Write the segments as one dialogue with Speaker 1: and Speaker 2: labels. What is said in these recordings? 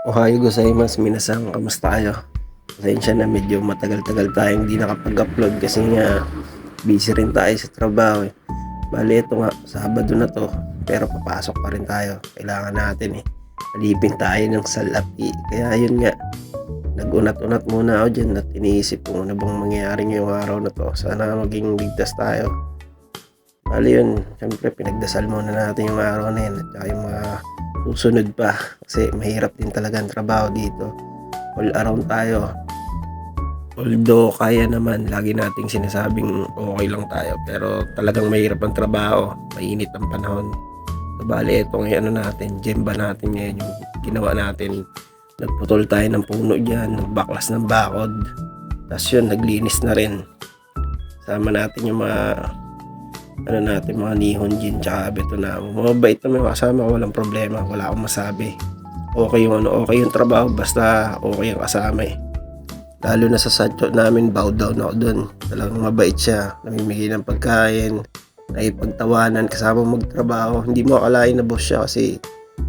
Speaker 1: Ohayo gozaimasu minasan, kamusta kayo? Pasensya na medyo matagal-tagal tayong hindi nakapag-upload kasi nga busy rin tayo sa trabaho eh. Bali ito nga, Sabado na to, pero papasok pa rin tayo. Kailangan natin eh. Alipin tayo ng salapi. Kaya yun nga, nag-unat-unat muna ako dyan at iniisip kung ano bang mangyayari ngayong araw na to. Sana maging ligtas tayo. Bali yun, syempre pinagdasal muna natin yung araw na yun at saka yung mga susunod pa kasi mahirap din talaga ang trabaho dito, all around tayo. Although kaya naman, lagi nating sinasabing okay lang tayo, pero talagang mahirap ang trabaho, mainit ang panahon. So, bali itong ano natin, gemba natin ngayon yung ginawa natin. Nagputol tayo ng puno dyan, nagbaklas ng bakod, tapos yun, naglinis na rin. Sama natin yung mga ano natin, mga nihon gin tsaka Betonamo. Mabait naman yung kasama ko, walang problema, wala akong masabi. Okay yung okay yung trabaho, basta okay yung kasama eh. Lalo na sa sadyo namin, bow down ako dun. Talagang mabait siya, namimigay ng pagkain, nakipagtawanan kasama magtrabaho. Hindi mo akalain na boss siya kasi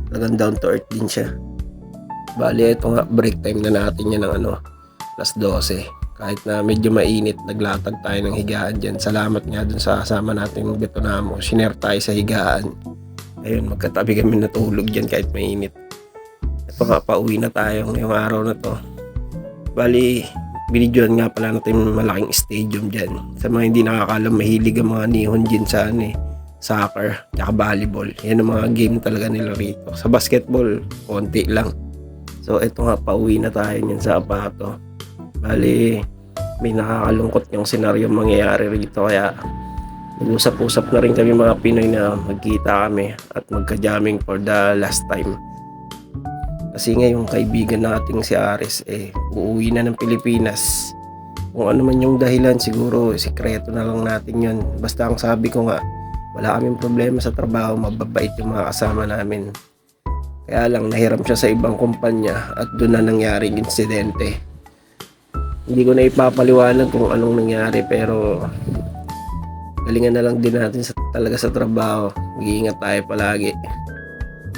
Speaker 1: talagang down to earth din siya. Bali, ito nga, break time na natin yan ng 12:00. Kahit na medyo mainit, naglatag tayo ng higaan dyan. Salamat nga dun sa kasama natin ng Betonamo. Shiner tayo sa higaan. Ayun, magkatabi kami natulog dyan kahit mainit. Ito nga, pauwi na tayo ngayong araw na to. Bali, binidyoan nga pala natin malaking stadium dyan. Sa mga hindi nakakalam, mahilig ang mga nihon dyan sa soccer, tsaka volleyball. Yan ang mga game talaga nila rito. Sa basketball, konti lang. So, ito nga, pauwi na tayo nyan sa Apato. Bali, may nakakalungkot yung senaryo mangyayari rito kaya nag-usap-usap na rin kami mga Pinoy na magkita kami at magka-jamming for the last time. Kasi nga yung kaibigan nating si Aris uuwi na ng Pilipinas. Kung ano man yung dahilan, siguro sikreto na lang natin yun. Basta ang sabi ko nga, wala kaming problema sa trabaho, mababait yung mga kasama namin. Kaya lang nahiram siya sa ibang kumpanya at doon na nangyaring insidente. Hindi ko na ipapaliwanag kung anong nangyari pero galingan na lang din natin talaga sa trabaho. Mag-iingat tayo palagi.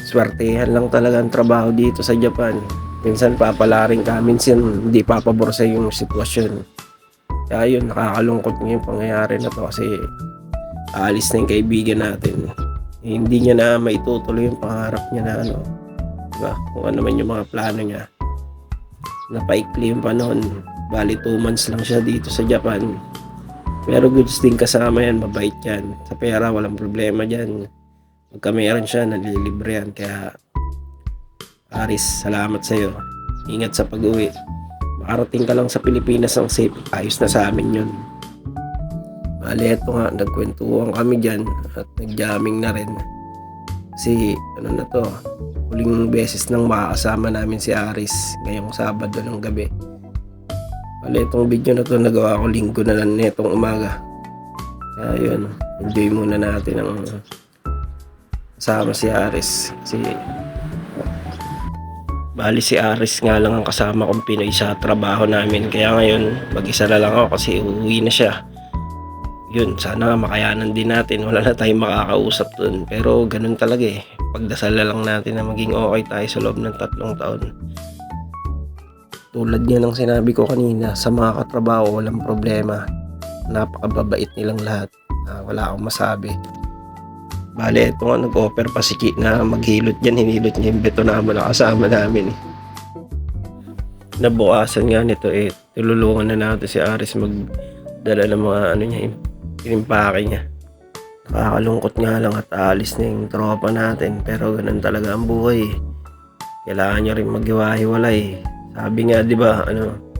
Speaker 1: Swertehan lang talaga ang trabaho dito sa Japan. Minsan papalarin ka, minsan hindi papabor sa yung sitwasyon. Kaya yun, nakakalungkot nga yung pangyayari na to kasi aalis na yung kaibigan natin. Hindi niya na maitutuloy yung pangarap niya na diba? Kung ano man yung mga plano niya. Napaikli yung panahon. Bali 2 months lang siya dito sa Japan. Pero goods din kasama yan, mabait yan. Sa pera, walang problema dyan. Pagka meron siya, nalilibre yan. Kaya, Aris, salamat sa'yo. Ingat sa pag-uwi. Makarating ka lang sa Pilipinas ang safe. Ayos na sa amin yun. Bali, eto nga, nagkwentuhan kami dyan at nag-jamming na rin. Kasi, na to, huling beses nang makakasama namin si Aris ngayong Sabado ng gabi. Bali, itong video na to nagawa ko linggo na lang netong umaga. Kaya yun, enjoy muna natin ang kasama si Aris. Kasi bali si Aris nga lang ang kasama kong Pinoy sa trabaho namin. Kaya ngayon, mag-isa na lang ako kasi uuwi na siya. Yun, sana makayanan din natin. Wala na tayong makakausap dun. Pero ganun talaga eh. Pagdasal na lang natin na maging okay tayo sa loob ng 3 taon. Tulad niya ng sinabi ko kanina, sa mga katrabaho walang problema. Napakababait nilang lahat. Wala akong masabi. Bale, ito nga nag-offer pa si Ki na maghilot dyan. Hinilot niya yung Betonamo na kasama namin. Nabukasan nga nito tululungan na natin si Aris magdala ng mga niya, inimpake niya. Nakakalungkot nga lang at aalis na yung tropa natin. Pero ganun talaga ang buhay. Kailangan niya rin maghiwa-hiwalay. Sabi nga 'di ba,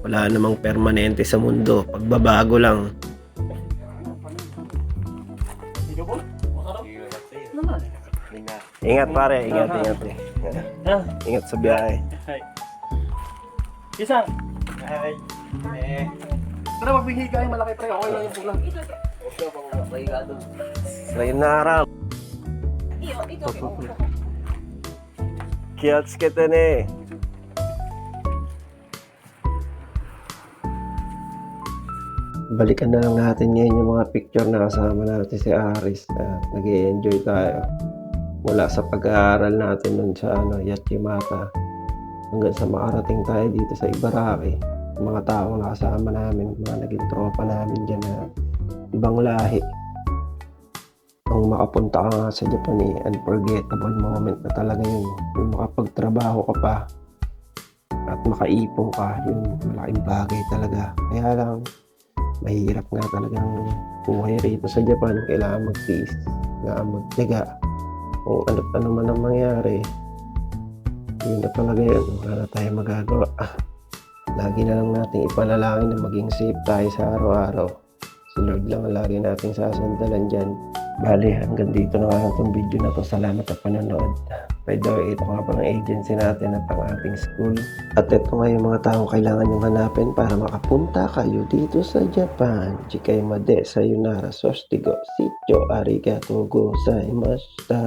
Speaker 1: wala namang permanente sa mundo, pagbabago lang. Ingat pare, ingat. Ingat sa biyahe.
Speaker 2: Isa. Ay. Tara magbigay kayo malaki pre, okay lang yung pulang.
Speaker 1: Sayonara. Kiyatsuke ne. Balikan na lang natin ngayon yung mga picture na kasama natin si Aris. Nag-i-enjoy tayo mula sa pag-aaral natin nun sa Yachimata. hanggang sa makarating tayo dito sa Ibaraki. Yung mga taong nakasama namin, mga naging tropa namin dyan na ibang lahi. Nung makapunta ka nga sa Japan unforgettable moment na talaga yun. Yung makapagtrabaho ka pa at makaipon ka, yun malaking bagay talaga. Kaya lang, mahirap nga talagang buhay rito sa Japan. Kailangan magtiis, kailangan magtiyaga. Kung ano't ano man ang mangyari, yun na talaga yun. Wala na tayong magagawa. Lagi na lang natin ipanalangin na maging safe tayo sa araw-araw. Si Lord lang ang lagi nating sasandalan dyan. Bali, hanggang dito na nga itong video na to. Salamat sa panonood. By the way, ito nga pa ng agency natin at ang ating school. At ito nga yung mga taong kailangan yung hanapin para makapunta kayo dito sa Japan. Chikay made sayonara sostigo sityo arigatou gozaimashita.